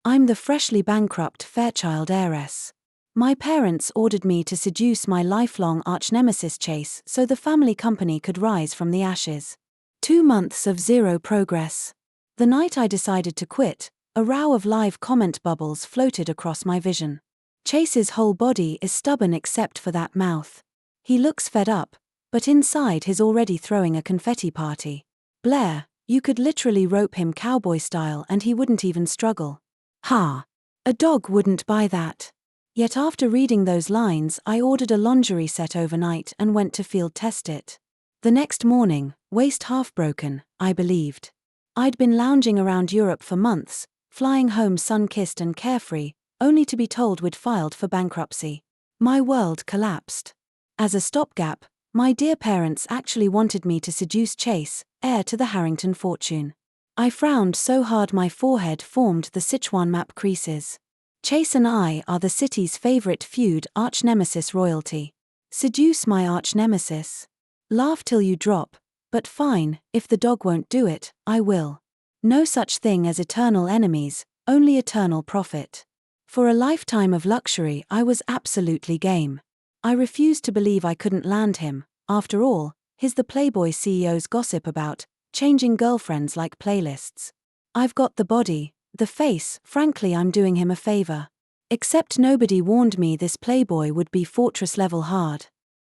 I'm the freshly bankrupt Fairchild heiress. My parents ordered me to seduce my lifelong arch-nemesis Chase so the family company could rise from the ashes. 2 months of zero progress. The night I decided to quit, a row of live comment bubbles floated across my vision. Chase's whole body is stubborn except for that mouth. He looks fed up, but inside he's already throwing a confetti party. Blair, you could literally rope him cowboy style and he wouldn't even struggle. Ha! A dog wouldn't buy that. Yet after reading those lines I ordered a lingerie set overnight and went to field test it. The next morning, waist half broken, I believed. I'd been lounging around Europe for months, flying home sun-kissed and carefree, only to be told we'd filed for bankruptcy. My world collapsed. As a stopgap, my dear parents actually wanted me to seduce Chase, heir to the Harrington fortune. I frowned so hard my forehead formed the Sichuan map creases. Chase and I are the city's favorite feud arch-nemesis royalty. Seduce my arch-nemesis? Laugh till you drop, but fine, if the dog won't do it, I will. No such thing as eternal enemies, only eternal profit. For a lifetime of luxury I was absolutely game. I refused to believe I couldn't land him. After all, he's the Playboy CEO's gossip about changing girlfriends like playlists. I've got the body, the face, frankly I'm doing him a favor. Except nobody warned me this Playboy would be fortress level hard.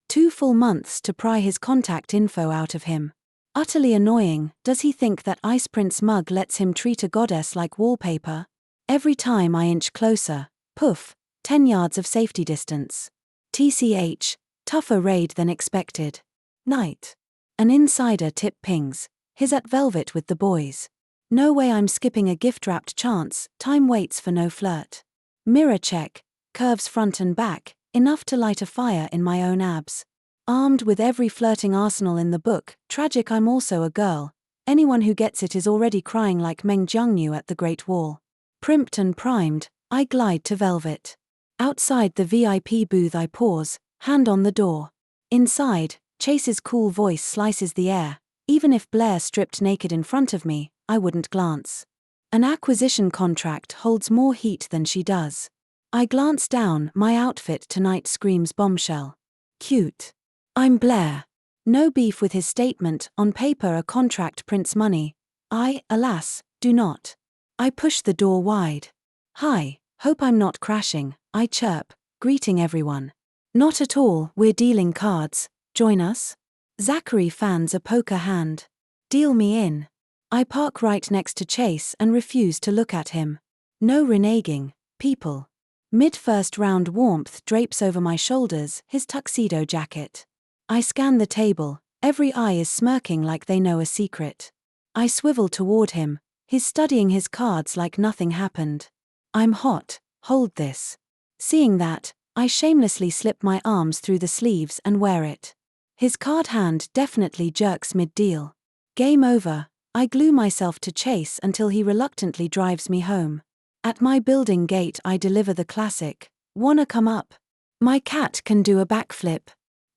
2 full months to pry his contact info out of him. Utterly annoying. Does he think that Ice Prince mug lets him treat a goddess like wallpaper? Every time I inch closer, poof, 10 yards of safety distance. TCH, tougher raid than expected. Night. An insider tip pings. He's at Velvet with the boys. No way I'm skipping a gift-wrapped chance, time waits for no flirt. Mirror check, curves front and back, enough to light a fire in my own abs. Armed with every flirting arsenal in the book, tragic I'm also a girl. Anyone who gets it is already crying like Meng Jiangnu at the Great Wall. Primped and primed, I glide to Velvet. Outside the VIP booth I pause, hand on the door. Inside, Chase's cool voice slices the air. Even if Blair stripped naked in front of me, I wouldn't glance. An acquisition contract holds more heat than she does. I glance down, my outfit tonight screams bombshell. Cute. I'm Blair. No beef with his statement, on paper a contract prints money. I, alas, do not. I push the door wide. Hi, hope I'm not crashing, I chirp, greeting everyone. Not at all, we're dealing cards, join us? Zachary fans a poker hand. Deal me in. I park right next to Chase and refuse to look at him. No reneging, people. Mid-first round warmth drapes over my shoulders, his tuxedo jacket. I scan the table, every eye is smirking like they know a secret. I swivel toward him, he's studying his cards like nothing happened. I'm hot, hold this. Seeing that, I shamelessly slip my arms through the sleeves and wear it. His card hand definitely jerks mid-deal. Game over, I glue myself to Chase until he reluctantly drives me home. At my building gate I deliver the classic, wanna come up? My cat can do a backflip.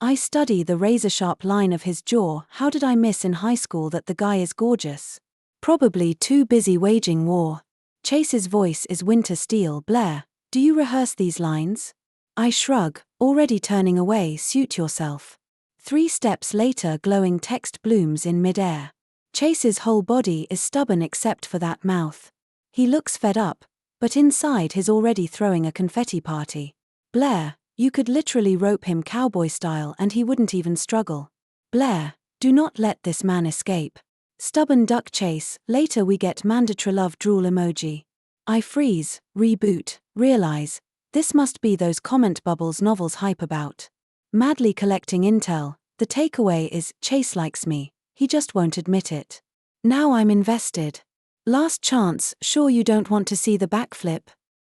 I study the razor-sharp line of his jaw. How did I miss in high school that the guy is gorgeous? Probably too busy waging war. Chase's voice is winter steel. Blair, do you rehearse these lines? I shrug, already turning away. Suit yourself. 3 steps later glowing text blooms in mid-air. Chase's whole body is stubborn except for that mouth. He looks fed up, but inside he's already throwing a confetti party. Blair, you could literally rope him cowboy style and he wouldn't even struggle. Blair, do not let this man escape. Stubborn duck Chase. Later we get mandatory love drool emoji. I freeze, reboot, realize, this must be those comment bubbles novels hype about. Madly collecting intel, the takeaway is, Chase likes me, he just won't admit it. Now I'm invested. Last chance, sure you don't want to see the backflip?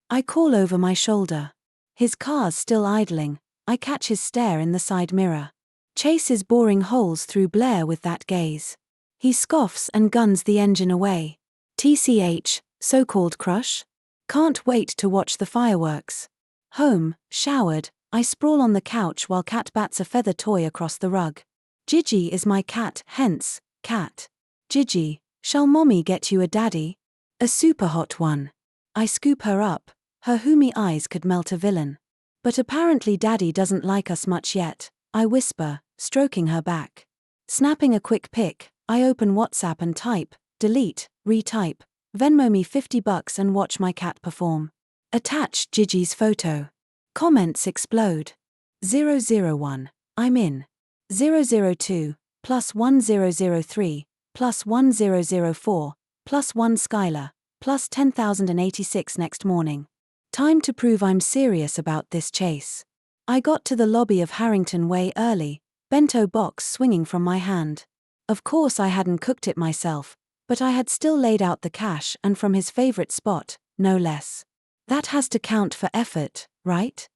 I call over my shoulder. His car's still idling, I catch his stare in the side mirror. Chase is boring holes through Blair with that gaze. He scoffs and guns the engine away. TCH, so-called crush? Can't wait to watch the fireworks. Home, showered, I sprawl on the couch while Cat bats a feather toy across the rug. Gigi is my cat, hence, cat. Gigi, shall mommy get you a daddy? A super hot one. I scoop her up, her hoomy eyes could melt a villain. But apparently Daddy doesn't like us much yet, I whisper, stroking her back. Snapping a quick pic, I open WhatsApp and type, delete, retype, Venmo me $50 and watch my cat perform. Attach Gigi's photo. Comments explode. 001, I'm in. 002, +1003, +1004, +1 Skylar, +10,086 next morning. Time to prove I'm serious about this chase. I got to the lobby of Harrington way early, bento box swinging from my hand. Of course I hadn't cooked it myself, but I had still laid out the cash and from his favorite spot, no less. That has to count for effort, right?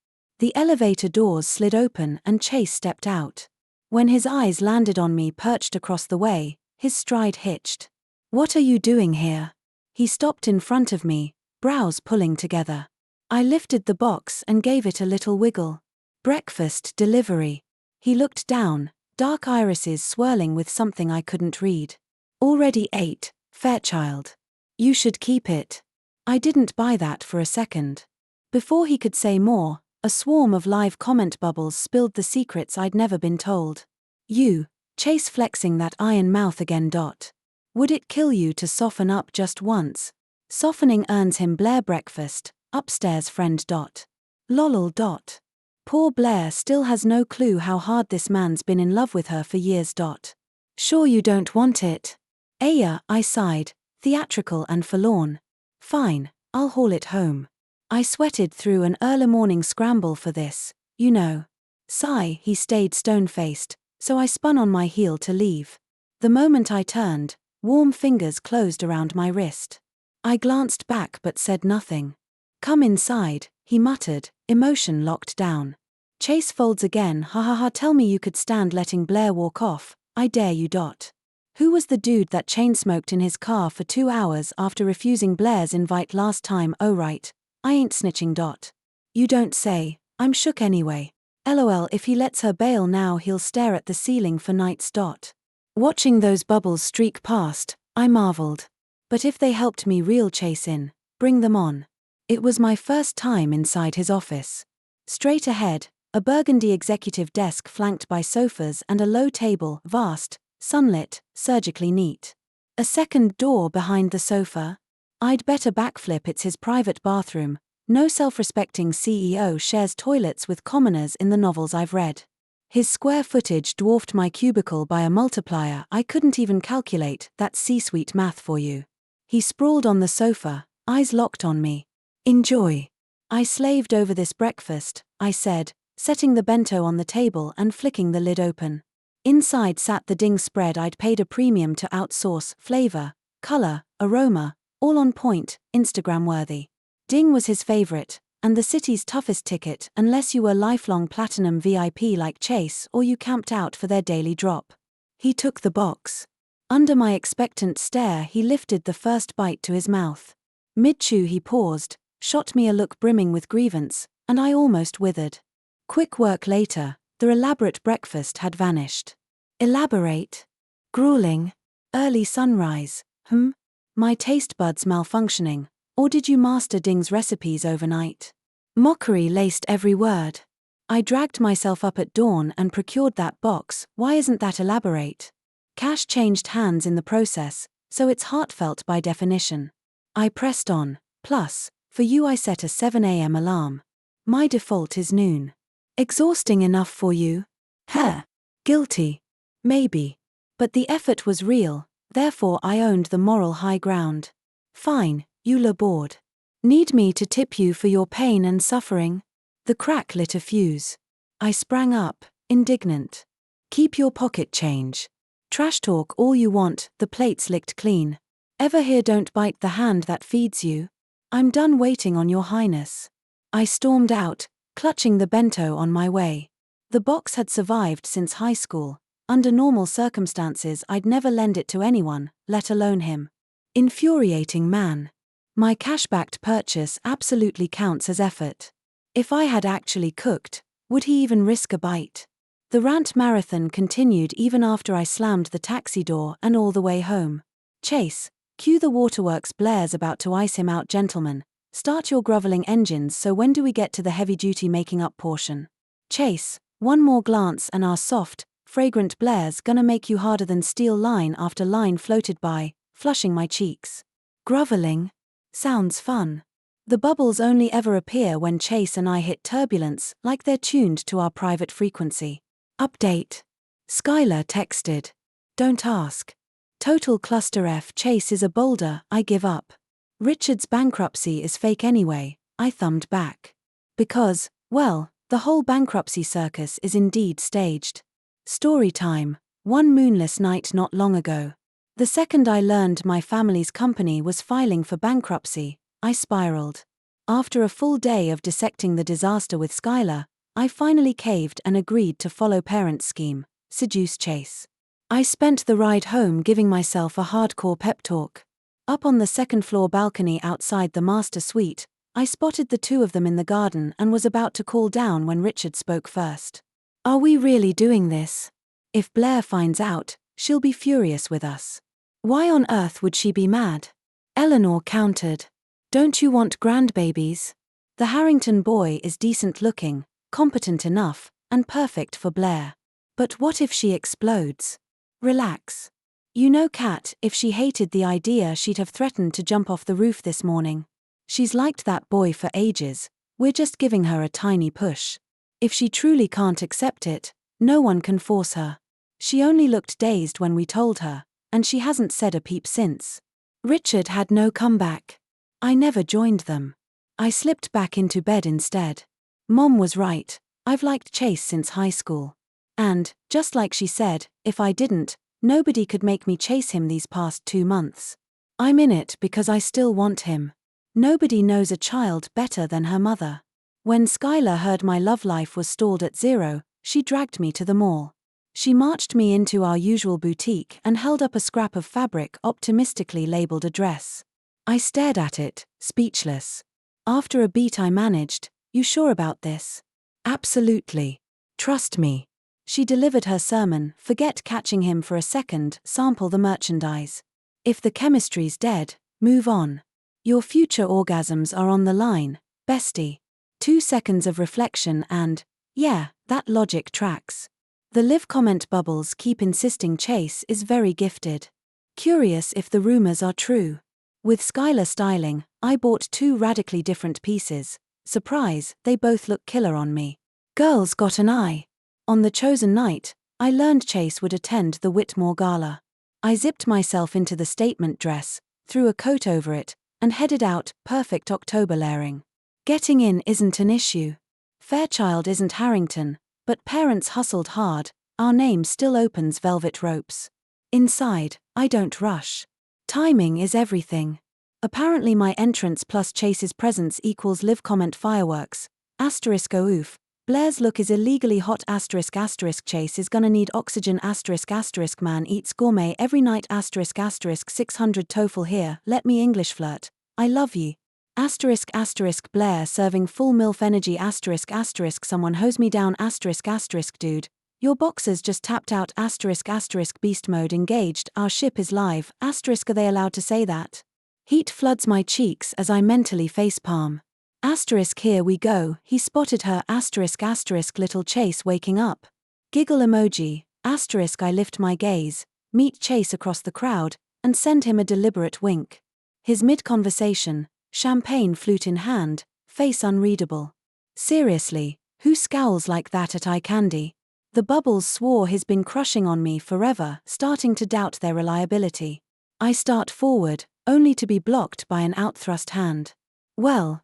The elevator doors slid open and Chase stepped out. When his eyes landed on me perched across the way, his stride hitched. What are you doing here? He stopped in front of me, brows pulling together. I lifted the box and gave it a little wiggle. Breakfast delivery. He looked down, dark irises swirling with something I couldn't read. Already ate, Fairchild. You should keep it. I didn't buy that for a second. Before he could say more, a swarm of live comment bubbles spilled the secrets I'd never been told. You, Chase flexing that iron mouth again. Would it kill you to soften up just once? Softening earns him Blair breakfast, upstairs friend. Lol. Poor Blair still has no clue how hard this man's been in love with her for years. Sure you don't want it? Aya, I sighed, theatrical and forlorn. Fine, I'll haul it home. I sweated through an early morning scramble for this, you know. Sigh, he stayed stone-faced, so I spun on my heel to leave. The moment I turned, warm fingers closed around my wrist. I glanced back but said nothing. Come inside, he muttered, emotion locked down. Chase folds again. Ha ha ha, tell me you could stand letting Blair walk off, I dare you. Who was the dude that chain-smoked in his car for 2 hours after refusing Blair's invite last time? Oh right, I ain't snitching. You don't say, I'm shook anyway. LOL, if he lets her bail now he'll stare at the ceiling for nights. Watching those bubbles streak past, I marveled. But if they helped me reel Chase in, bring them on. It was my first time inside his office. Straight ahead, a burgundy executive desk flanked by sofas and a low table, vast, sunlit, surgically neat. A second door behind the sofa? I'd better backflip, it's his private bathroom. No self-respecting CEO shares toilets with commoners in the novels I've read. His square footage dwarfed my cubicle by a multiplier I couldn't even calculate. That's C-suite math for you. He sprawled on the sofa, eyes locked on me. Enjoy. I slaved over this breakfast, I said, setting the bento on the table and flicking the lid open. Inside sat the ding spread I'd paid a premium to outsource, flavor, color, aroma, all on point, Instagram-worthy. Ding was his favorite, and the city's toughest ticket unless you were lifelong platinum VIP like Chase or you camped out for their daily drop. He took the box. Under my expectant stare he lifted the first bite to his mouth. Mid-chew he paused, shot me a look brimming with grievance, and I almost withered. Quick work later, the elaborate breakfast had vanished. Elaborate? Grueling? Early sunrise? My taste buds malfunctioning? Or did you master Ding's recipes overnight? Mockery laced every word. I dragged myself up at dawn and procured that box. Why isn't that elaborate? Cash changed hands in the process, so it's heartfelt by definition. I pressed on. Plus, for you I set a 7 a.m. alarm. My default is noon. Exhausting enough for you? Guilty. Maybe. But the effort was real, therefore I owned the moral high ground. Fine, you labored. Need me to tip you for your pain and suffering? The crack lit a fuse. I sprang up, indignant. Keep your pocket change. Trash talk all you want, the plates licked clean. Ever hear don't bite the hand that feeds you? I'm done waiting on your highness. I stormed out, clutching the bento on my way. The box had survived since high school. Under normal circumstances I'd never lend it to anyone, let alone him. Infuriating man. My cash-backed purchase absolutely counts as effort. If I had actually cooked, would he even risk a bite? The rant marathon continued even after I slammed the taxi door and all the way home. Chase, cue the waterworks blares about to ice him out gentleman, Start your groveling engines, so when do we get to the heavy-duty making-up portion? Chase, one more glance and our soft, fragrant Blair's gonna make you harder than steel. Line after line floated by, flushing my cheeks. Groveling? Sounds fun. The bubbles only ever appear when Chase and I hit turbulence, like they're tuned to our private frequency. Update. Skylar texted. Don't ask. Total cluster F. Chase is a boulder, I give up. Richard's bankruptcy is fake anyway, I thumbed back. Because, well, the whole bankruptcy circus is indeed staged. Story time. One moonless night not long ago. The second I learned my family's company was filing for bankruptcy, I spiraled. After a full day of dissecting the disaster with Skylar, I finally caved and agreed to follow parents' scheme, seduce Chase. I spent the ride home giving myself a hardcore pep talk. Up on the second-floor balcony outside the master suite, I spotted the two of them in the garden and was about to call down when Richard spoke first. Are we really doing this? If Blair finds out, she'll be furious with us. Why on earth would she be mad? Eleanor countered. Don't you want grandbabies? The Harrington boy is decent-looking, competent enough, and perfect for Blair. But what if she explodes? Relax. You know Kat, if she hated the idea she'd have threatened to jump off the roof this morning. She's liked that boy for ages, we're just giving her a tiny push. If she truly can't accept it, no one can force her. She only looked dazed when we told her, and she hasn't said a peep since. Richard had no comeback. I never joined them. I slipped back into bed instead. Mom was right, I've liked Chase since high school. And, just like she said, if I didn't, nobody could make me chase him these past 2 months. I'm in it because I still want him. Nobody knows a child better than her mother. When Skylar heard my love life was stalled at 0, she dragged me to the mall. She marched me into our usual boutique and held up a scrap of fabric optimistically labeled a dress. I stared at it, speechless. After a beat I managed, "You sure about this?" "Absolutely. Trust me." She delivered her sermon, forget catching him for a second, sample the merchandise. If the chemistry's dead, move on. Your future orgasms are on the line, bestie. 2 seconds of reflection and, yeah, that logic tracks. The live comment bubbles keep insisting Chase is very gifted. Curious if the rumors are true. With Skylar styling, I bought 2 radically different pieces. Surprise, they both look killer on me. Girls got an eye. On the chosen night, I learned Chase would attend the Whitmore Gala. I zipped myself into the statement dress, threw a coat over it, and headed out, perfect October layering. Getting in isn't an issue. Fairchild isn't Harrington, but parents hustled hard, our name still opens velvet ropes. Inside, I don't rush. Timing is everything. Apparently my entrance plus Chase's presence equals live comment fireworks, asterisk oof, Blair's look is illegally hot asterisk Chase is gonna need oxygen asterisk man eats gourmet every night asterisk 600 TOEFL here, let me English flirt, I love ye. Asterisk Blair serving full MILF energy asterisk someone hose me down asterisk dude. Your boxers just tapped out asterisk beast mode engaged, our ship is live, asterisk are they allowed to say that? Heat floods my cheeks as I mentally facepalm. Asterisk here we go, he spotted her asterisk little Chase waking up. Giggle emoji, asterisk I lift my gaze, meet Chase across the crowd, and send him a deliberate wink. His mid-conversation, champagne flute in hand, face unreadable. Seriously, who scowls like that at eye candy? The bubbles swore he's been crushing on me forever, starting to doubt their reliability. I start forward, only to be blocked by an outthrust hand. Well,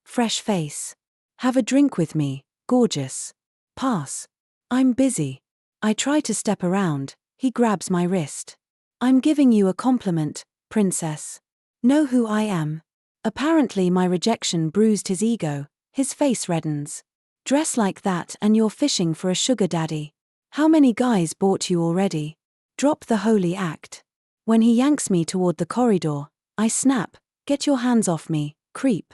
fresh face. Have a drink with me, gorgeous. Pass. I'm busy. I try to step around, he grabs my wrist. I'm giving you a compliment, princess. Know who I am? Apparently my rejection bruised his ego, his face reddens. Dress like that and you're fishing for a sugar daddy. How many guys bought you already? Drop the holy act. When he yanks me toward the corridor, I snap, get your hands off me, creep.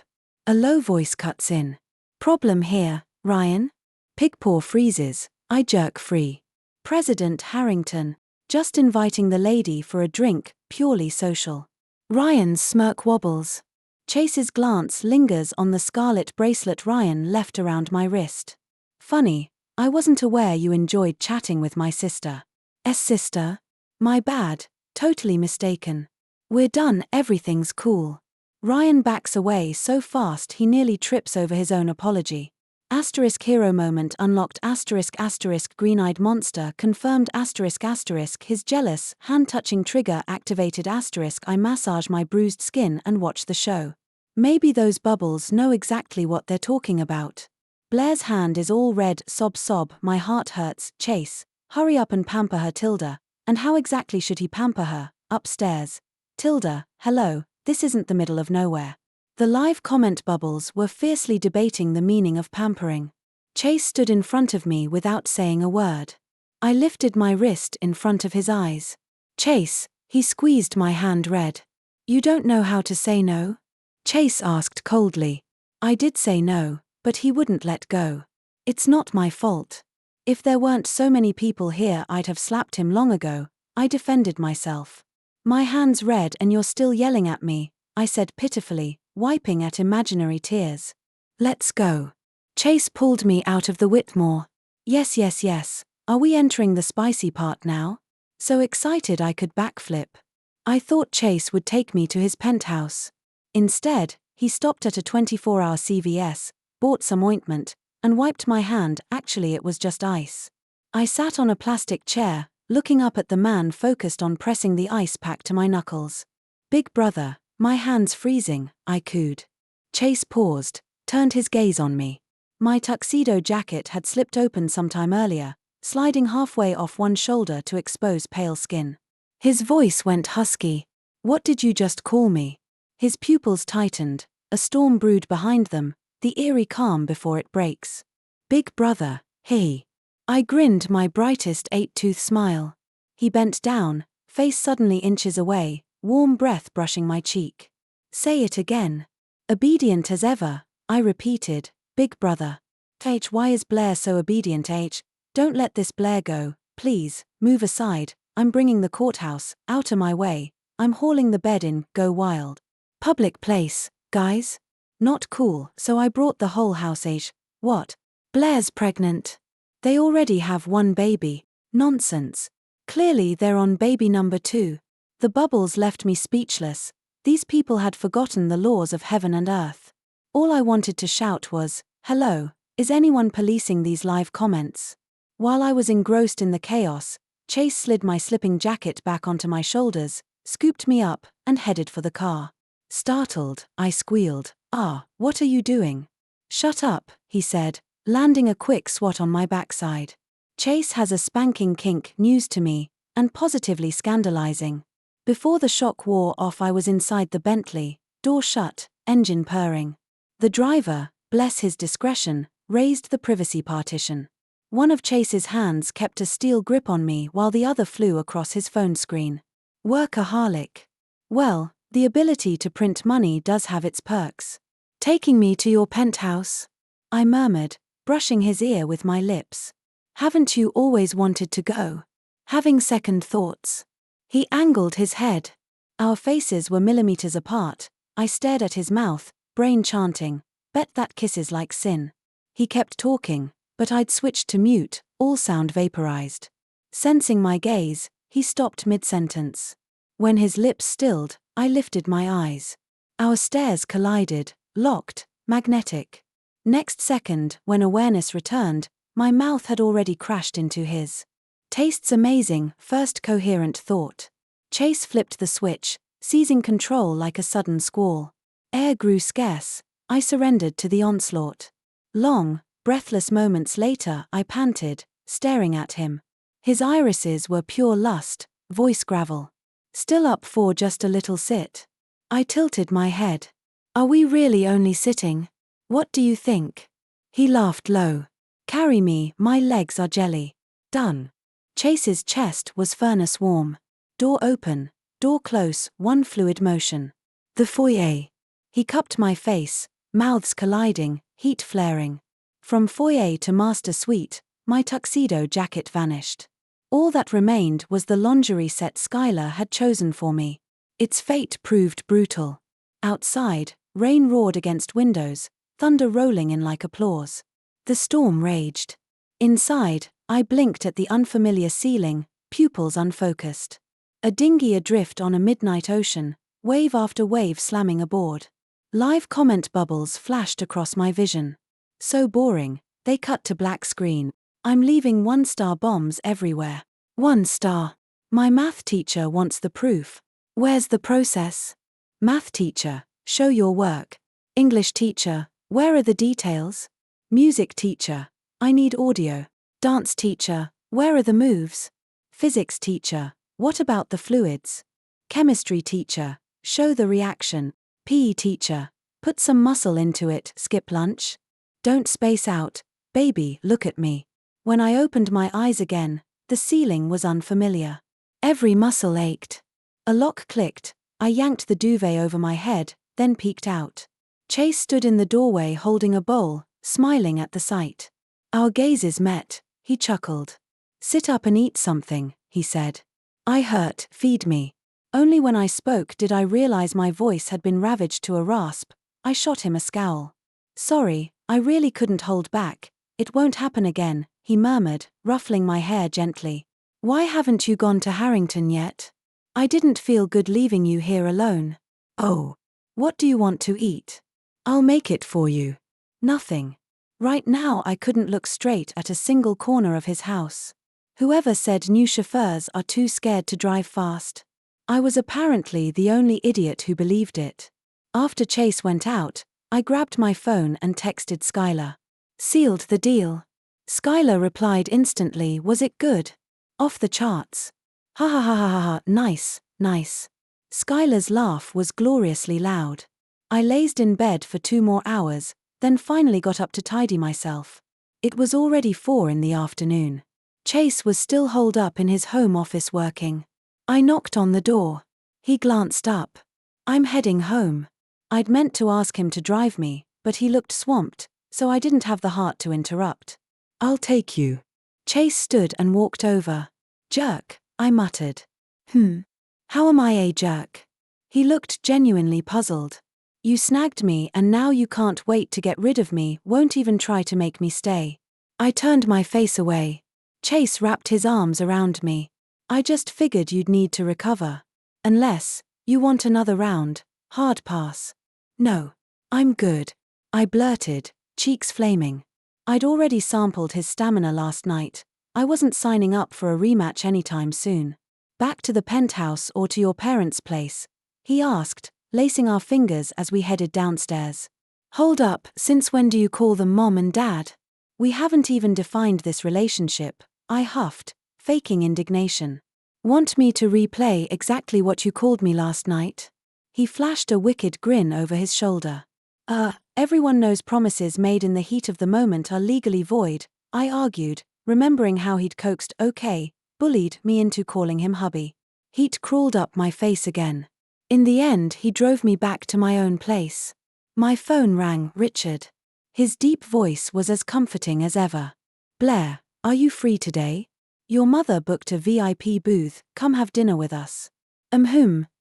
A low voice cuts in. Problem here, Ryan? Pigpaw freezes, I jerk free. President Harrington, just inviting the lady for a drink, purely social. Ryan's smirk wobbles. Chase's glance lingers on the scarlet bracelet Ryan left around my wrist. Funny, I wasn't aware you enjoyed chatting with my sister. Sister? My bad, totally mistaken. We're done, everything's cool. Ryan backs away so fast he nearly trips over his own apology. Asterisk hero moment unlocked asterisk green-eyed monster confirmed asterisk his jealous, hand-touching trigger activated asterisk I massage my bruised skin and watch the show. Maybe those bubbles know exactly what they're talking about. Blair's hand is all red, sob, my heart hurts, Chase, hurry up and pamper her Tilda. And how exactly should he pamper her? Upstairs. Tilda, hello, this isn't the middle of nowhere. The live comment bubbles were fiercely debating the meaning of pampering. Chase stood in front of me without saying a word. I lifted my wrist in front of his eyes. Chase, he squeezed my hand red. You don't know how to say no? Chase asked coldly. I did say no, but he wouldn't let go. It's not my fault. If there weren't so many people here I'd have slapped him long ago, I defended myself. My hand's red and you're still yelling at me, I said pitifully, wiping at imaginary tears. Let's go. Chase pulled me out of the Whitmore. Yes. Are we entering the spicy part now? So excited I could backflip. I thought Chase would take me to his penthouse. Instead, he stopped at a 24-hour CVS, bought some ointment, and wiped my hand. Actually it was just ice. I sat on a plastic chair, looking up at the man focused on pressing the ice pack to my knuckles. Big brother, my hand's freezing, I cooed. Chase paused, turned his gaze on me. My tuxedo jacket had slipped open sometime earlier, sliding halfway off one shoulder to expose pale skin. His voice went husky. What did you just call me? His pupils tightened, a storm brewed behind them, the eerie calm before it breaks. Big brother, he. I grinned my brightest 8-tooth smile. He bent down, face suddenly inches away, warm breath brushing my cheek. Say it again. Obedient as ever, I repeated, big brother. Why is Blair so obedient? Don't let this Blair go, please, move aside, I'm bringing the courthouse, out of my way, I'm hauling the bed in, go wild. Public place, guys? Not cool, so I brought the whole house. What? Blair's pregnant. They already have one baby. Nonsense. Clearly they're on baby number 2. The bubbles left me speechless. These people had forgotten the laws of heaven and earth. All I wanted to shout was, hello, is anyone policing these live comments? While I was engrossed in the chaos, Chase slid my slipping jacket back onto my shoulders, scooped me up, and headed for the car. Startled, I squealed, what are you doing? Shut up, he said, landing a quick swat on my backside. Chase has a spanking kink news to me, and positively scandalizing. Before the shock wore off I was inside the Bentley, door shut, engine purring. The driver, bless his discretion, raised the privacy partition. One of Chase's hands kept a steel grip on me while the other flew across his phone screen. Workaholic. Well, the ability to print money does have its perks. Taking me to your penthouse? I murmured, brushing his ear with my lips. Haven't you always wanted to go? Having second thoughts. He angled his head. Our faces were millimeters apart. I stared at his mouth, brain chanting, bet that kisses like sin. He kept talking, but I'd switched to mute, all sound vaporized. Sensing my gaze, he stopped mid-sentence. When his lips stilled, I lifted my eyes. Our stares collided, locked, magnetic. Next second, when awareness returned, my mouth had already crashed into his. Tastes amazing, first coherent thought. Chase flipped the switch, seizing control like a sudden squall. Air grew scarce. I surrendered to the onslaught. Long, breathless moments later, I panted, staring at him. His irises were pure lust, voice gravel. Still up for just a little sit? I tilted my head. Are we really only sitting? What do you think? He laughed low. Carry me, my legs are jelly. Done. Chase's chest was furnace warm. Door open, door close, one fluid motion. The foyer. He cupped my face, mouths colliding, heat flaring. From foyer to master suite, my tuxedo jacket vanished. All that remained was the lingerie set Skylar had chosen for me. Its fate proved brutal. Outside, Rain roared against windows, thunder rolling in like applause. The storm raged. Inside, I blinked at the unfamiliar ceiling, pupils unfocused. A dinghy adrift on a midnight ocean, wave after wave slamming aboard. Live comment bubbles flashed across my vision. So boring, they cut to black screen. I'm leaving 1-star bombs everywhere. 1 star. My math teacher wants the proof. Where's the process? Math teacher, show your work. English teacher, where are the details? Music teacher, I need audio. Dance teacher, where are the moves? Physics teacher, what about the fluids? Chemistry teacher, show the reaction. PE teacher, put some muscle into it, skip lunch. Don't space out, baby, look at me. When I opened my eyes again, the ceiling was unfamiliar. Every muscle ached. A lock clicked, I yanked the duvet over my head, then peeked out. Chase stood in the doorway holding a bowl, smiling at the sight. Our gazes met, he chuckled. Sit up and eat something, he said. I hurt, feed me. Only when I spoke did I realize my voice had been ravaged to a rasp. I shot him a scowl. Sorry, I really couldn't hold back. It won't happen again, he murmured, ruffling my hair gently. Why haven't you gone to Harrington yet? I didn't feel good leaving you here alone. Oh. What do you want to eat? I'll make it for you. Nothing. Right now I couldn't look straight at a single corner of his house. Whoever said new chauffeurs are too scared to drive fast? I was apparently the only idiot who believed it. After Chase went out, I grabbed my phone and texted Skylar. Sealed the deal. Skylar replied instantly, was it good? Off the charts. Ha ha ha ha ha ha, nice, nice. Skylar's laugh was gloriously loud. I lazed in bed for 2 more hours, then finally got up to tidy myself. It was already 4 in the afternoon. Chase was still holed up in his home office working. I knocked on the door. He glanced up. I'm heading home. I'd meant to ask him to drive me, but he looked swamped, so I didn't have the heart to interrupt. I'll take you. Chase stood and walked over. Jerk, I muttered. How am I a jerk? He looked genuinely puzzled. You snagged me and now you can't wait to get rid of me, won't even try to make me stay. I turned my face away. Chase wrapped his arms around me. I just figured you'd need to recover. Unless, you want another round, hard pass. No. I'm good. I blurted, cheeks flaming. I'd already sampled his stamina last night. I wasn't signing up for a rematch anytime soon. Back to the penthouse or to your parents' place? He asked, lacing our fingers as we headed downstairs. Hold up, since when do you call them mom and dad? We haven't even defined this relationship, I huffed, faking indignation. Want me to replay exactly what you called me last night? He flashed a wicked grin over his shoulder. Everyone knows promises made in the heat of the moment are legally void, I argued, remembering how he'd coaxed bullied me into calling him hubby. Heat crawled up my face again. In the end he drove me back to my own place. My phone rang, Richard. His deep voice was as comforting as ever. Blair, are you free today? Your mother booked a VIP booth, come have dinner with us.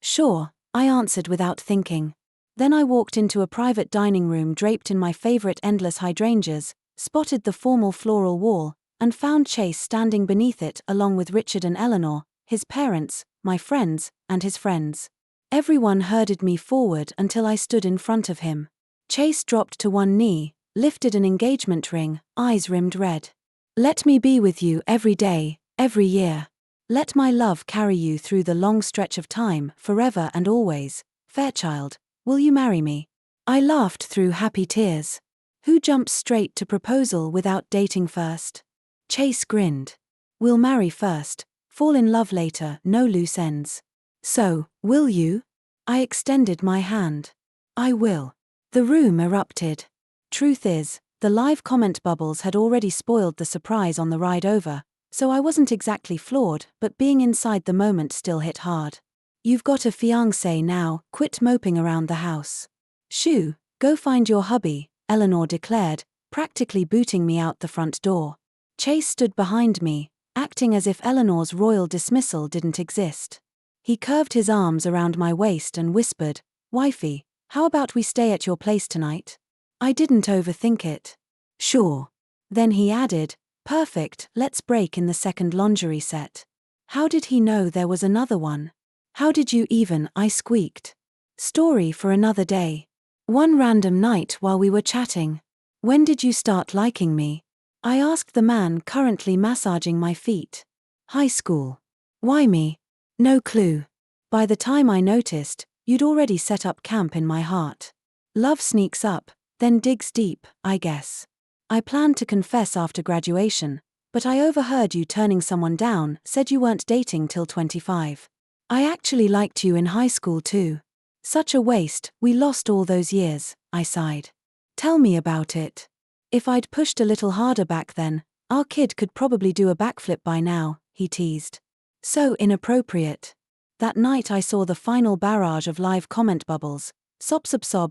Sure, I answered without thinking. Then I walked into a private dining room draped in my favorite endless hydrangeas, spotted the formal floral wall, and found Chase standing beneath it along with Richard and Eleanor, his parents, my friends, and his friends. Everyone herded me forward until I stood in front of him. Chase dropped to one knee, lifted an engagement ring, eyes rimmed red. Let me be with you every day, every year. Let my love carry you through the long stretch of time, forever and always. Fairchild, will you marry me? I laughed through happy tears. Who jumps straight to proposal without dating first? Chase grinned. We'll marry first, fall in love later, no loose ends. So, will you? I extended my hand. I will. The room erupted. Truth is, the live comment bubbles had already spoiled the surprise on the ride over, so I wasn't exactly floored, but being inside the moment still hit hard. You've got a fiancé now, quit moping around the house. Shoo, go find your hubby, Eleanor declared, practically booting me out the front door. Chase stood behind me, acting as if Eleanor's royal dismissal didn't exist. He curved his arms around my waist and whispered, Wifey, How about we stay at your place tonight? I didn't overthink it. Sure. Then he added, perfect, let's break in the second lingerie set. How did he know there was another one? How did you even? I squeaked. Story for another day. One random night while we were chatting. When did you start liking me? I asked the man currently massaging my feet. High school. Why me? No clue. By the time I noticed, you'd already set up camp in my heart. Love sneaks up, then digs deep, I guess. I planned to confess after graduation, but I overheard you turning someone down, said you weren't dating till 25. I actually liked you in high school too. Such a waste, we lost all those years, I sighed. Tell me about it. If I'd pushed a little harder back then, our kid could probably do a backflip by now, he teased. So inappropriate. That night I saw the final barrage of live comment bubbles. Sob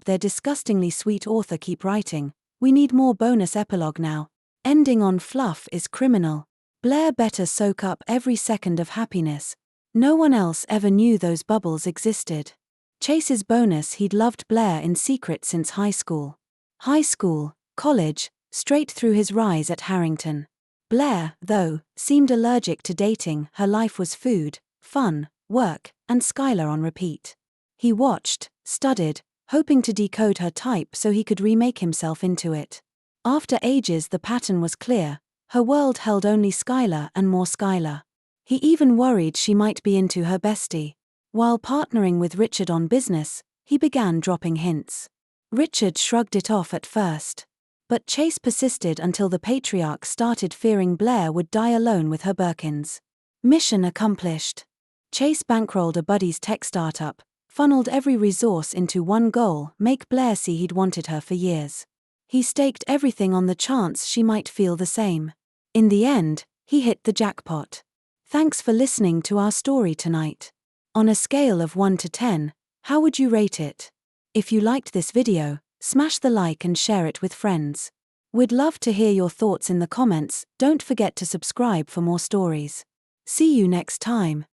their disgustingly sweet author keep writing. We need more bonus epilogue now. Ending on fluff is criminal. Blair better soak up every second of happiness. No one else ever knew those bubbles existed. Chase's bonus, he'd loved Blair in secret since high school. High school, college, straight through his rise at Harrington. Blair, though, seemed allergic to dating. Her life was food, fun, work, and Skylar on repeat. He watched, studied, hoping to decode her type so he could remake himself into it. After ages the pattern was clear. Her world held only Skylar and more Skylar. He even worried she might be into her bestie. While partnering with Richard on business, he began dropping hints. Richard shrugged it off at first. But Chase persisted until the patriarch started fearing Blair would die alone with her Birkins. Mission accomplished. Chase bankrolled a buddy's tech startup, funneled every resource into one goal: make Blair see he'd wanted her for years. He staked everything on the chance she might feel the same. In the end, he hit the jackpot. Thanks for listening to our story tonight. On a scale of 1 to 10, how would you rate it? If you liked this video, smash the like and share it with friends. We'd love to hear your thoughts in the comments. Don't forget to subscribe for more stories. See you next time.